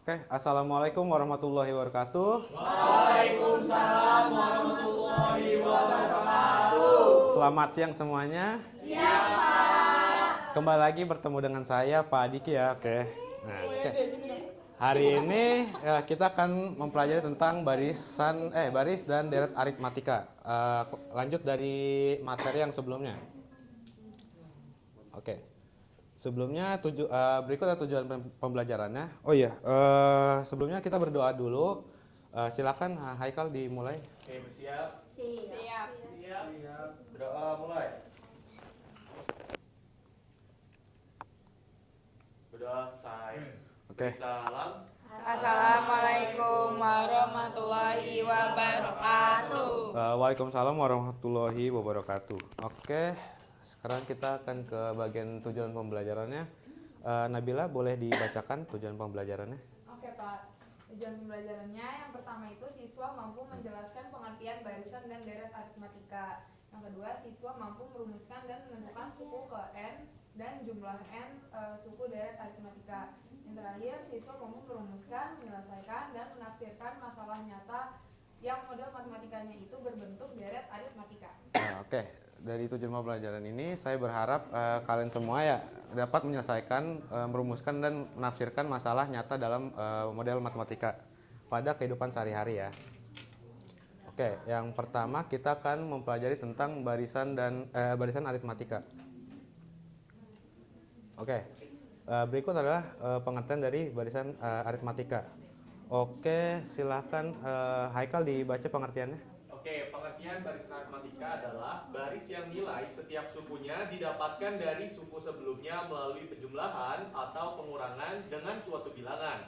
Oke, assalamualaikum warahmatullahi wabarakatuh. Waalaikumsalam warahmatullahi wabarakatuh. Selamat siang semuanya. Siap, Pak. Kembali lagi bertemu dengan saya Pak Diki ya. Oke. Hari ini kita akan mempelajari tentang baris dan deret aritmatika. Lanjut dari materi yang sebelumnya. Oke. Sebelumnya berikut adalah tujuan pembelajarannya. Oh iya, sebelumnya kita berdoa dulu. Silakan Haikal dimulai. Oke, bersiap. Siap. Siap. Berdoa mulai. Berdoa selesai. Oke. Salam. Assalamualaikum warahmatullahi wabarakatuh. Waalaikumsalam warahmatullahi wabarakatuh. Oke, sekarang kita akan ke bagian tujuan pembelajarannya. Nabila boleh dibacakan tujuan pembelajarannya? Oke Pak, tujuan pembelajarannya yang pertama itu siswa mampu menjelaskan pengertian barisan dan deret aritmatika. Yang kedua, siswa mampu merumuskan dan menentukan suku ke N dan jumlah N suku deret aritmatika. Yang terakhir, siswa mampu merumuskan, menyelesaikan, dan menafsirkan masalah nyata yang model matematikanya itu berbentuk deret aritmatika. Oke, dari tujuan pembelajaran ini saya berharap kalian semua ya dapat menyelesaikan, merumuskan dan menafsirkan masalah nyata dalam model matematika pada kehidupan sehari-hari ya. Oke, yang pertama kita akan mempelajari tentang barisan aritmatika. Oke, berikut adalah pengertian dari barisan aritmatika. Oke, silakan Haikal dibaca pengertiannya. Oke, pengertian barisan aritmatika adalah baris yang nilai setiap sukunya didapatkan dari suku sebelumnya melalui penjumlahan atau pengurangan dengan suatu bilangan.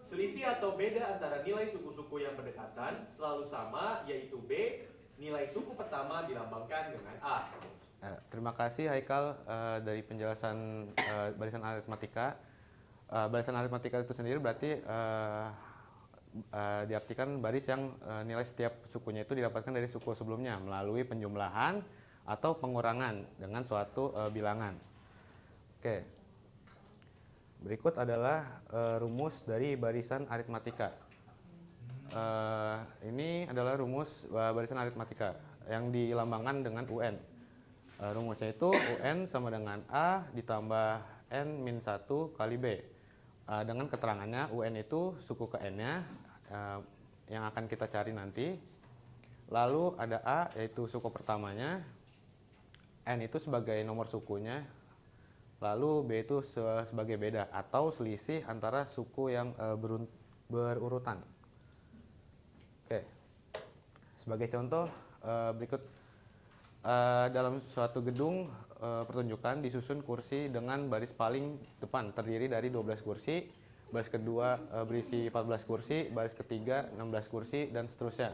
Selisih atau beda antara nilai suku-suku yang berdekatan selalu sama, yaitu B. Nilai suku pertama dilambangkan dengan A. Terima kasih Haikal dari penjelasan barisan aritmatika. Barisan aritmatika itu sendiri berarti diartikan baris yang nilai setiap sukunya itu didapatkan dari suku sebelumnya melalui penjumlahan atau pengurangan dengan suatu bilangan. Oke. Berikut adalah rumus dari barisan aritmatika. Ini adalah rumus barisan aritmatika yang dilambangkan dengan UN. Rumusnya itu UN sama dengan A ditambah N min 1 kali B. Dengan keterangannya UN itu suku ke N-nya yang akan kita cari nanti. Lalu ada A yaitu suku pertamanya, N itu sebagai nomor sukunya, lalu B itu sebagai beda atau selisih antara suku yang berurutan. Oke. Sebagai contoh berikut. Dalam suatu gedung pertunjukan disusun kursi dengan baris paling depan terdiri dari 12 kursi, baris kedua berisi 14 kursi, baris ketiga 16 kursi, dan seterusnya.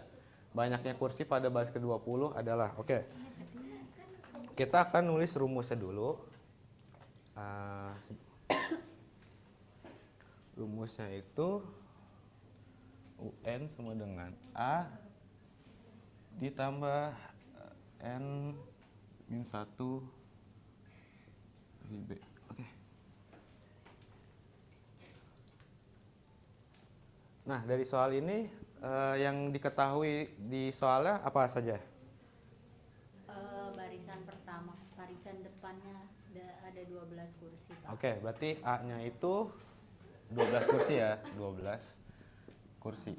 Banyaknya kursi pada baris ke-20 adalah, oke. Kita akan nulis rumusnya dulu. Rumusnya itu UN sama dengan A ditambah N min 1 kali B. Oke. Nah, dari soal ini yang diketahui di soalnya apa saja? Barisan pertama, barisan depannya ada 12 kursi, Pak. Oke, berarti A-nya itu 12 kursi ya, 12 kursi.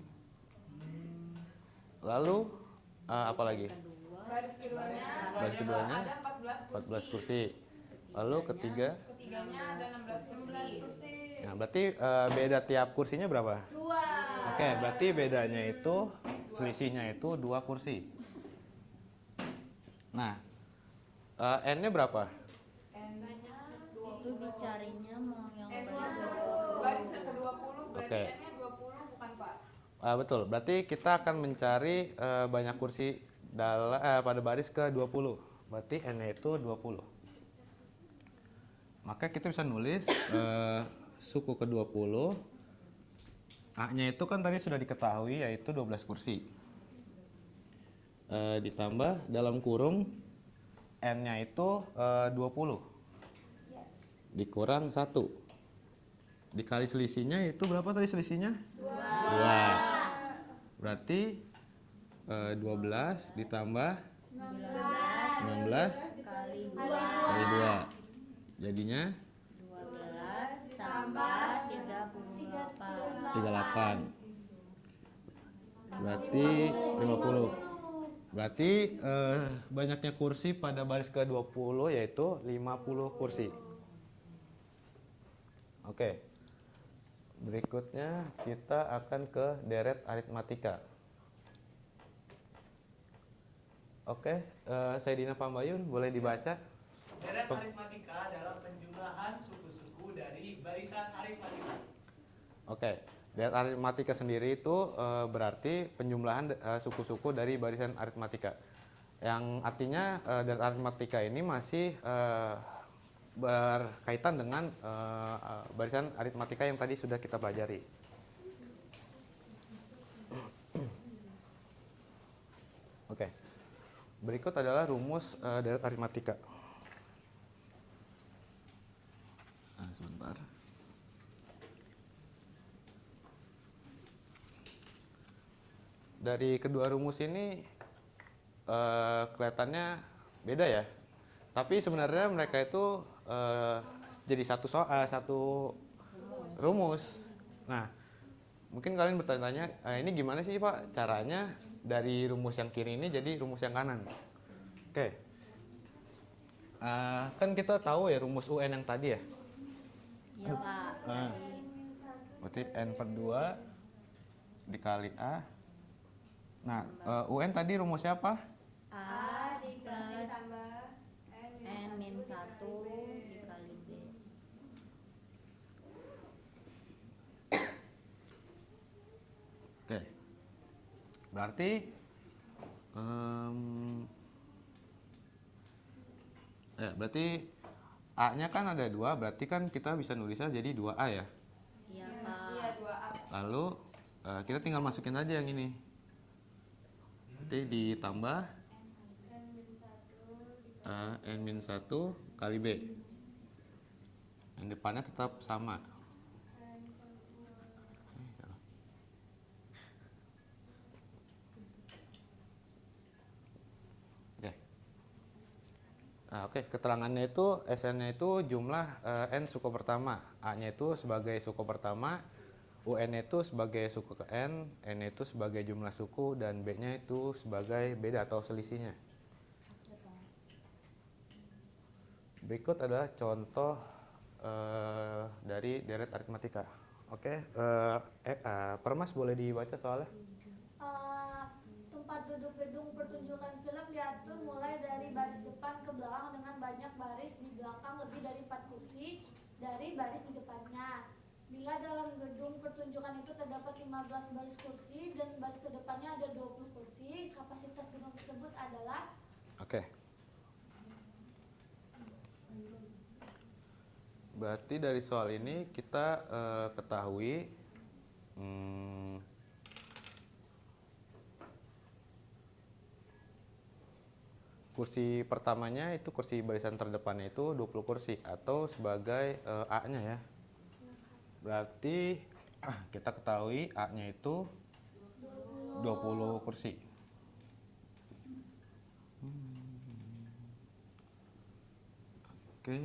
Lalu apa lagi? Baris keduanya Baris keduanya ada 14 kursi. Lalu ketiganya ada 16 kursi. Nah, berarti beda tiap kursinya berapa? 2. Oke, berarti bedanya itu selisihnya itu 2 kursi. Nah, N-nya berapa? N-nya Itu dicarinya mau yang baris baris ke-20. ke-20 berarti Oke. N-nya 20 bukan Pak? Betul, berarti kita akan mencari banyak kursi pada baris ke-20. Berarti N-nya itu 20. Maka kita bisa nulis suku ke-20. A-nya itu kan tadi sudah diketahui yaitu 12 kursi. Ditambah dalam kurung N-nya itu 20. Yes. Dikurang 1. dikali selisihnya itu berapa tadi selisihnya? 2. Berarti 12 ditambah 19 Kali kali 2. Jadinya 12 tambah 38. 38. Berarti 50. Berarti banyaknya kursi pada baris ke-20 yaitu 50 kursi. Oke. Berikutnya kita akan ke deret aritmatika. Oke, Saidina Pambayun boleh dibaca? Deret aritmatika adalah penjumlahan suku-suku dari barisan aritmatika. Oke, deret aritmatika sendiri itu berarti penjumlahan suku-suku dari barisan aritmatika. Yang artinya deret aritmatika ini masih berkaitan dengan barisan aritmatika yang tadi sudah kita pelajari. Oke, berikut adalah rumus deret aritmatika. Sebentar. Dari kedua rumus ini kelihatannya beda ya. Tapi sebenarnya mereka itu jadi satu rumus. Nah, mungkin kalian bertanya-tanya, ini gimana sih Pak caranya dari rumus yang kiri ini jadi rumus yang kanan? Oke. Kan kita tahu ya rumus UN yang tadi ya. Iya Pak. Berarti N per 2 dikali A. Nah, UN tadi rumusnya apa? A plus ditambah N min 1 dikali B. Oke. Berarti berarti A-nya kan ada 2, berarti kan kita bisa nulisnya jadi 2A ya. Iya Iya, Pak. 2A. Lalu kita tinggal masukin aja yang ini. Nanti ditambah N-1 kali B. Yang depannya tetap sama. Oke. Oke, keterangannya itu SN-nya itu jumlah N suku pertama, A-nya itu sebagai suku pertama, UN itu sebagai suku ke N itu sebagai jumlah suku, dan B-nya itu sebagai beda atau selisihnya. Berikut adalah contoh dari deret aritmatika. Oke, Permas boleh dibaca soalnya? Tempat duduk gedung pertunjukan film diatur mulai dari baris depan ke belakang dengan banyak baris di belakang lebih dari 4 kursi dari baris di depannya. Bila dalam gedung pertunjukan itu terdapat 15 baris kursi dan baris terdepannya ada 20 kursi, kapasitas gedung tersebut adalah. Oke. Berarti dari soal ini kita ketahui kursi pertamanya itu kursi barisan terdepannya itu 20 kursi atau sebagai A-nya ya. Berarti kita ketahui A-nya itu 20 kursi. Oke.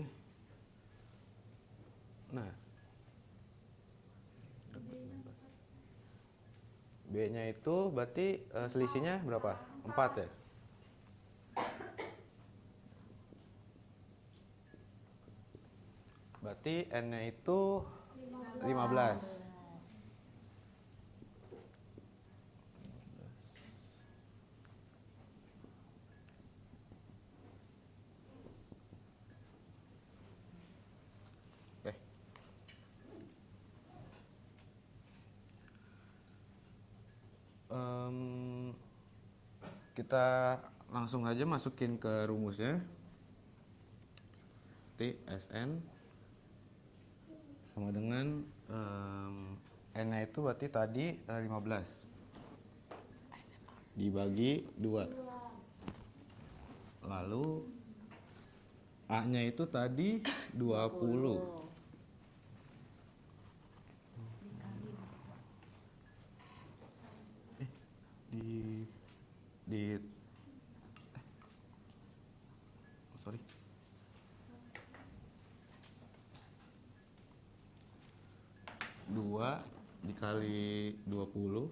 Nah, B-nya itu berarti selisihnya berapa? 4 ya? Berarti N-nya itu 15. Oke. Kita langsung aja masukin ke rumusnya. T SN sama dengan N-nya itu berarti tadi 15 dibagi 2. Lalu A-nya itu tadi 20. 2 dikali 20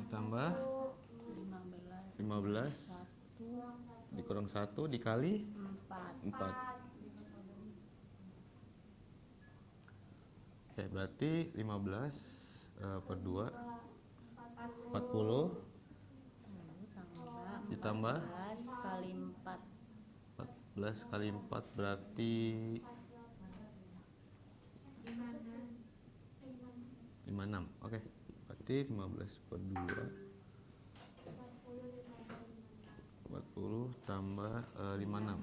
ditambah 15 dikurang 1 dikali 4. Oke, berarti 15 per 2 40 ditambah 14 kali 4 14 kali 4 berarti 56. Oke, berarti 15 per 2 40 tambah 56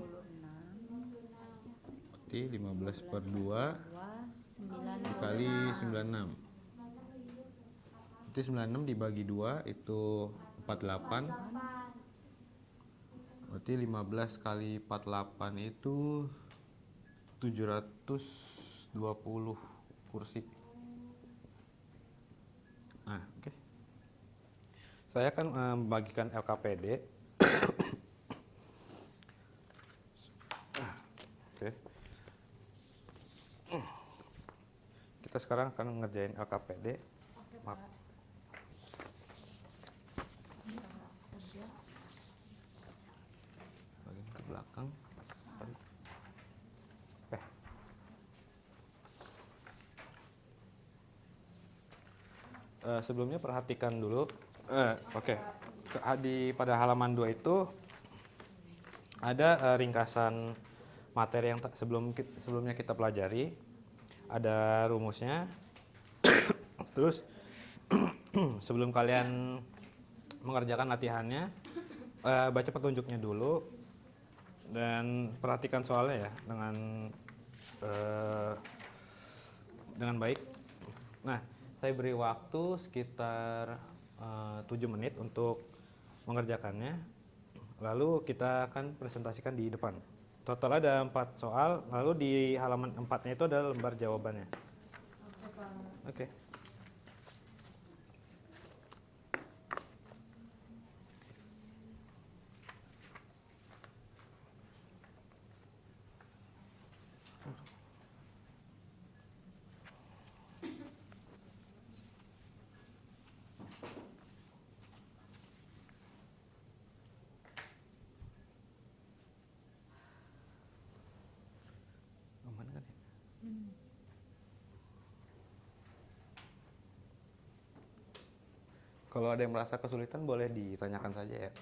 berarti 15 per 2 dikali 96 berarti 96 dibagi 2 itu 48 berarti 15 kali 48 itu 720 kursi. Nah, oke. Saya akan membagikan LKPD. Oke. Kita sekarang akan ngerjain LKPD. Bagian ke belakang. Oke. Sebelumnya perhatikan dulu. Oke. Pada halaman 2 itu ada ringkasan materi yang sebelumnya kita pelajari. Ada rumusnya. Terus sebelum kalian mengerjakan latihannya, baca petunjuknya dulu dan perhatikan soalnya ya dengan baik. Nah, saya beri waktu sekitar 7 menit untuk mengerjakannya. Lalu kita akan presentasikan di depan. Total ada 4 soal, lalu di halaman 4-nya itu ada lembar jawabannya. Oke. Aman kan ya? Kalau ada yang merasa kesulitan boleh ditanyakan saja ya.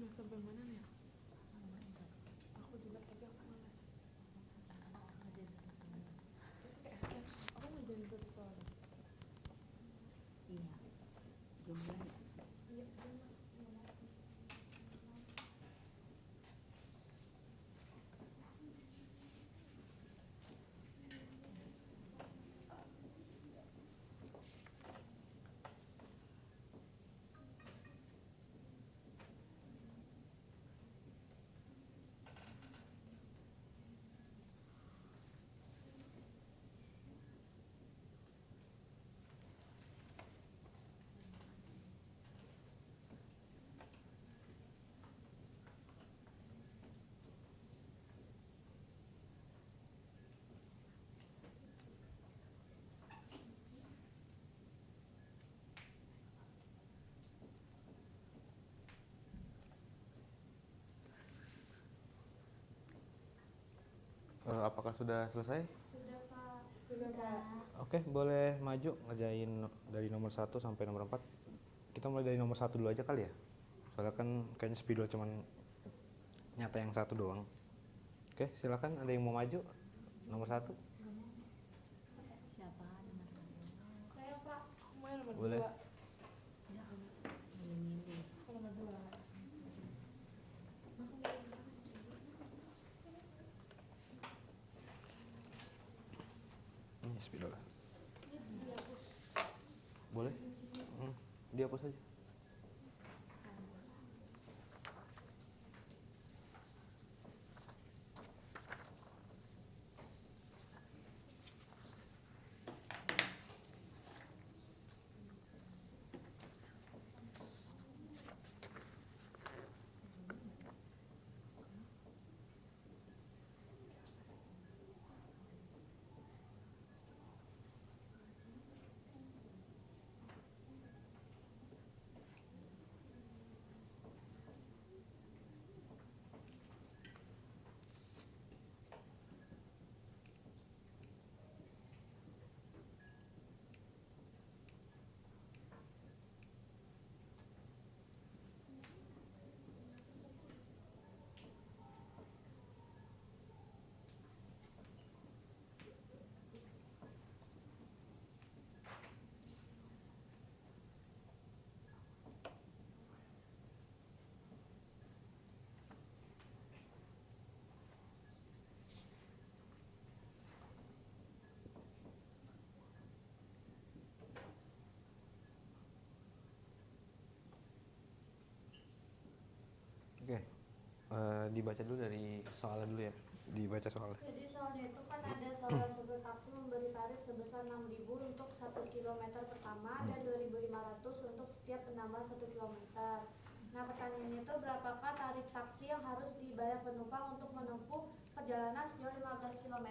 Sampai mana nih? Aku juga tapi aku malas. Apakah sudah selesai? Sudah Pak. Sudah, Pak. Oke, boleh maju ngerjain dari nomor 1 sampai nomor 4. Kita mulai dari nomor 1 dulu aja kali ya. Soalnya kan kayaknya spidol cuman nyata yang 1 doang. Oke, silakan ada yang mau maju. Nomor 1. Siapa nomor satu? Saya Pak. Mau yang nomor Boleh. 2. Milih-milih. Nomor 2. Ini spidol. Boleh? Dihapus aja. Oke, dibaca dulu dari soalnya dulu ya. Dibaca soalnya. Jadi soalnya itu kan ada salah satu taksi memberi tarif sebesar 6.000 untuk 1 kilometer pertama dan 2.500 untuk setiap penambahan 1 kilometer. Nah pertanyaannya itu berapakah tarif taksi yang harus dibayar penumpang untuk menempuh perjalanan sejauh 15 km.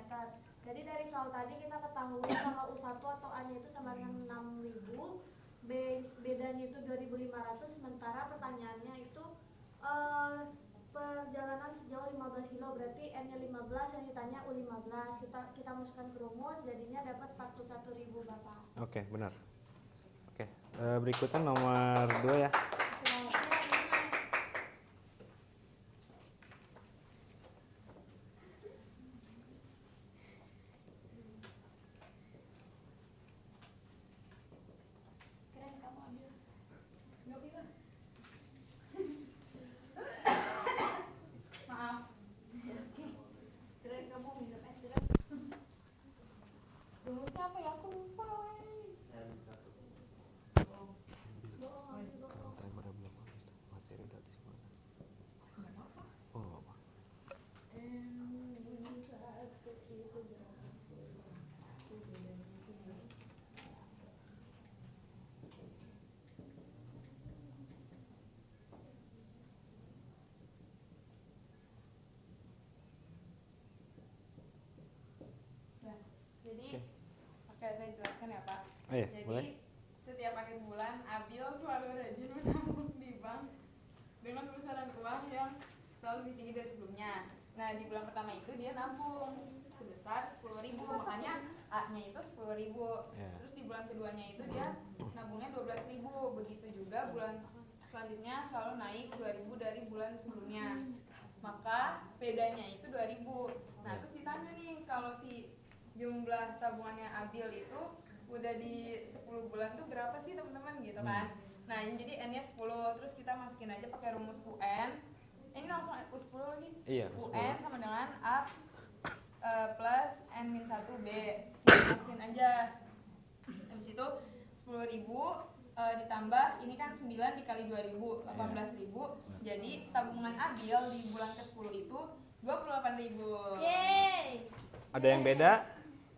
Jadi dari soal tadi kita ketahui kalau U1 atau A-nya itu sama dengan 6.000, bedanya itu 2.500, sementara pertanyaannya itu perjalanan sejauh 15 kilo, berarti N-nya 15, yang ditanya U15. Kita masukkan ke rumus, jadinya dapat 41.000 Bapak. Oke, benar. Oke, berikutnya nomor 2 ya. Keren kamu ambil. Maaf. Keren kamu minum es keren. Rumusnya apa ya? Aku lupa. Kalau timer belum habis, materi udah habis mana? Oh, nggak apa. Nah, jadi, Oke. oke saya jelaskan ya Pak. Oh iya, Jadi boleh. setiap akhir bulan Abil selalu rajin menabung di bank dengan besaran uang yang selalu lebih tinggi dari sebelumnya. Nah di bulan pertama itu dia nabung sebesar 10.000, makanya A-nya itu 10.000. Ya. Terus di bulan keduanya itu dia nabungnya 12.000. Begitu juga bulan selanjutnya selalu naik 2.000 dari bulan sebelumnya. Maka bedanya itu 2.000. Nah terus ditanya nih, kalau si jumlah tabungannya Abil itu udah di 10 bulan tuh berapa sih teman-teman gitu kan. Nah ini jadi N nya 10, terus kita masukin aja pakai rumus UN. Ini langsung U10 lagi. Iya, UN sama dengan A plus N-1B. Masukin aja. Habis itu 10.000 ditambah ini kan 9 dikali 2.000, 18.000. Jadi tabungan Abil di bulan ke-10 itu 28.000. Yeay. Ada yang beda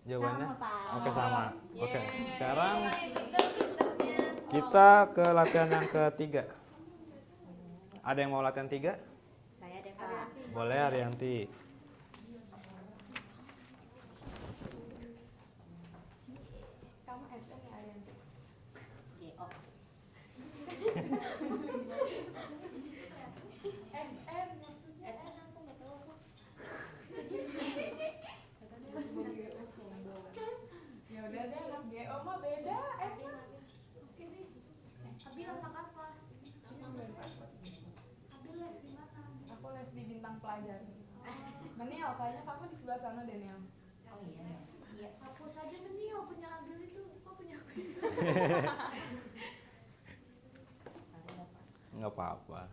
jawabannya? Sama, Pak. Oke, sama. Oke, Yeay. sekarang Pinter-pinternya. kita ke latihan yang ketiga. Ada yang mau latihan 3? Saya deh Pak. Boleh, Arianti. Kamu SM ya Arianti? GO. SM maksudnya. SM aku nggak tahu kok. sebelah sana Daniel. Oh iya. Yes. Hapus aja Nio punya Abil itu. Kok punya aku? Nggak apa-apa.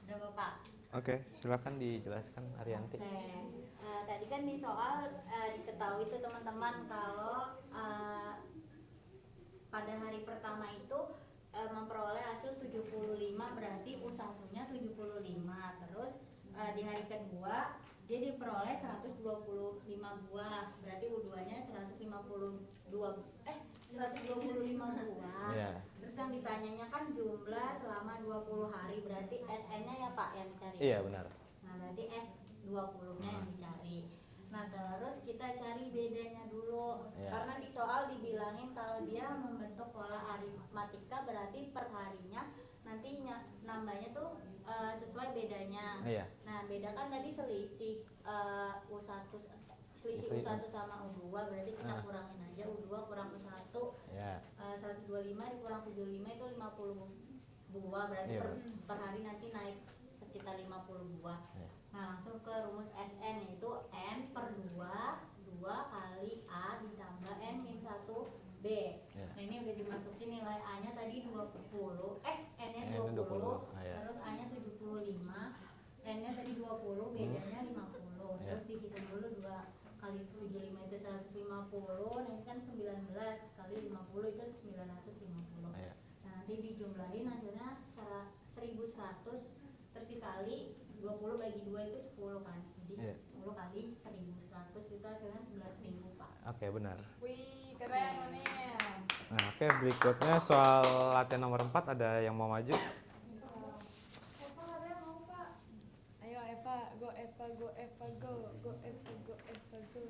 Udah Bapak. Oke, silakan dijelaskan Arianti. Oke, tadi kan di soal diketahui tuh teman-teman kalau pada hari pertama itu memperoleh hasil 75, berarti U1-nya 75. Terus di hari kedua dia diperoleh 125 buah, berarti U2-nya 125 buah. Iya. Terus yang ditanyanya kan jumlah selama 20 hari, berarti SN-nya ya Pak yang dicari. Iya, benar. Nah, berarti S20-nya yang dicari. Nah, terus kita cari bedanya dulu. Iya. Karena di soal dibilangin kalau dia membentuk pola aritmatika, berarti per harinya nantinya nambahnya tuh sesuai bedanya. Iya. Nah, beda kan tadi selisih selisih U1 sama U2, berarti kita kurangin aja U2 kurang U1. Iya. 125 dikurang 75 itu 50 buah, berarti Iya. per hari nanti naik sekitar 50 buah. Iya. Nah, langsung ke rumus SN, yaitu N per 2 kali A ditambah N min 1 B. Iya. Nah, ini udah dimasukin nilai A nya tadi 20, N-nya N-nya 20, 20, iya. terus A nya 75, N-nya tadi 20, bedanya 50. Iya. Terus dihitung dulu 2 kali 75 itu 150, nah ini kan 19 kali 50 itu 950. Iya. Nah, nanti dijumlahin hasilnya 1100, terus dikali 20 bagi 2 itu 10 kan. Jadi Iya. 10 kali 1100 itu hasilnya 11.000 Pak. Oke, benar. Wih, keren Monil. Nah, oke, berikutnya soal latihan nomor 4, ada yang mau maju? Eva ada yang mau Pak? Ayo Eva, go Eva, go Eva, go, go Eva, go Eva, go.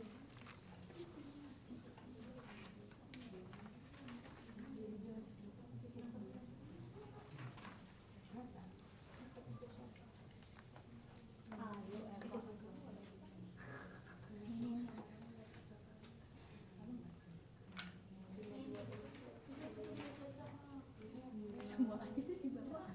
Ayo Eva. Semua aja di bawah.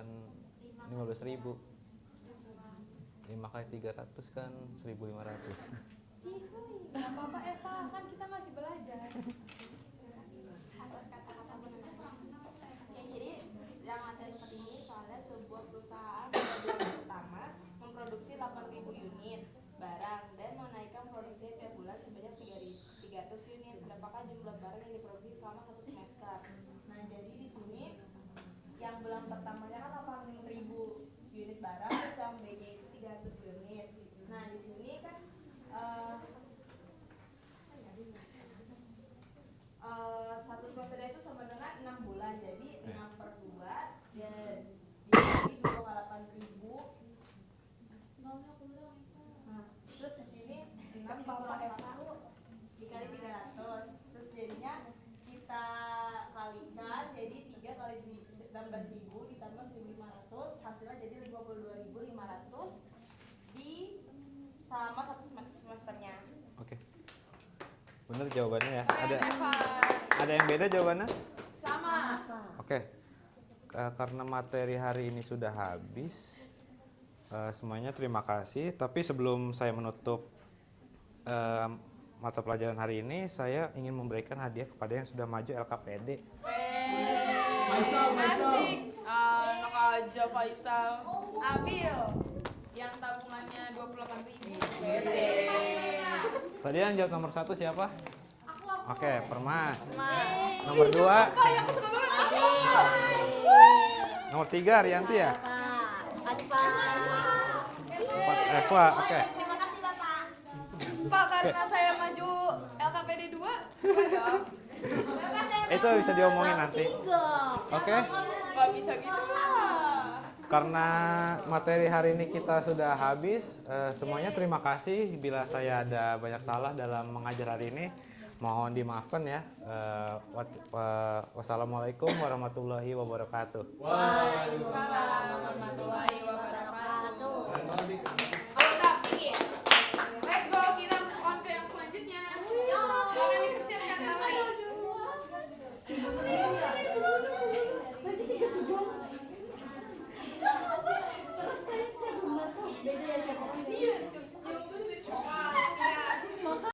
kan 15.000. 5 kali 300 kan 1.500. Gak apa-apa Eva, kan kita masih belajar. Atas kata-kata benar. Ya, jadi yang materi seperti ini soalnya sebuah perusahaan pada bulan pertama memproduksi 8.000 unit barang dan menaikkan produksinya tiap bulan sebanyak 300 unit. Berapakah jumlah barang yang diproduksi selama 1 semester? Nah, jadi di sini yang bulan pertamanya kan 8.000 unit barang, terus yang B-nya itu 300 unit. Nah, di sini kan satu semesternya itu sama dengan 6 bulan, jadi 6 per 2 dan dikali 2,8.000. Nah, terus di sini 6 dikurang 1 dikali 300, terus jadinya kita kalikan, jadi 3 kali 16.000 ditambah 1.500, hasilnya jadi 52.500 di sama 1 semesternya. Oke. Bener jawabannya ya. Keren, Eva. Ada yang beda jawabannya? Sama. Oke. Karena materi hari ini sudah habis, semuanya terima kasih. Tapi sebelum saya menutup mata pelajaran hari ini, saya ingin memberikan hadiah kepada yang sudah maju LKPD. Asik. Anak aja Faisal. Abil. Yang tabungannya 28.000. Tadi yang jawab nomor 1 siapa? Oke, Permas. Mas. Nomor 2, Kak, aku suka banget. Aku. nomor 3 Rianti ya? Kasih Pak. 4 Eva. Oke. Terima kasih Bapak. Pak, karena saya maju LKPD 2, dong. Itu bisa diomongin nanti. Oke. Gak bisa gitu lah. Karena materi hari ini kita sudah habis, semuanya terima kasih. Bila saya ada banyak salah dalam mengajar hari ini, mohon dimaafkan ya. Wassalamualaikum warahmatullahi wabarakatuh. Waalaikumsalam warahmatullahi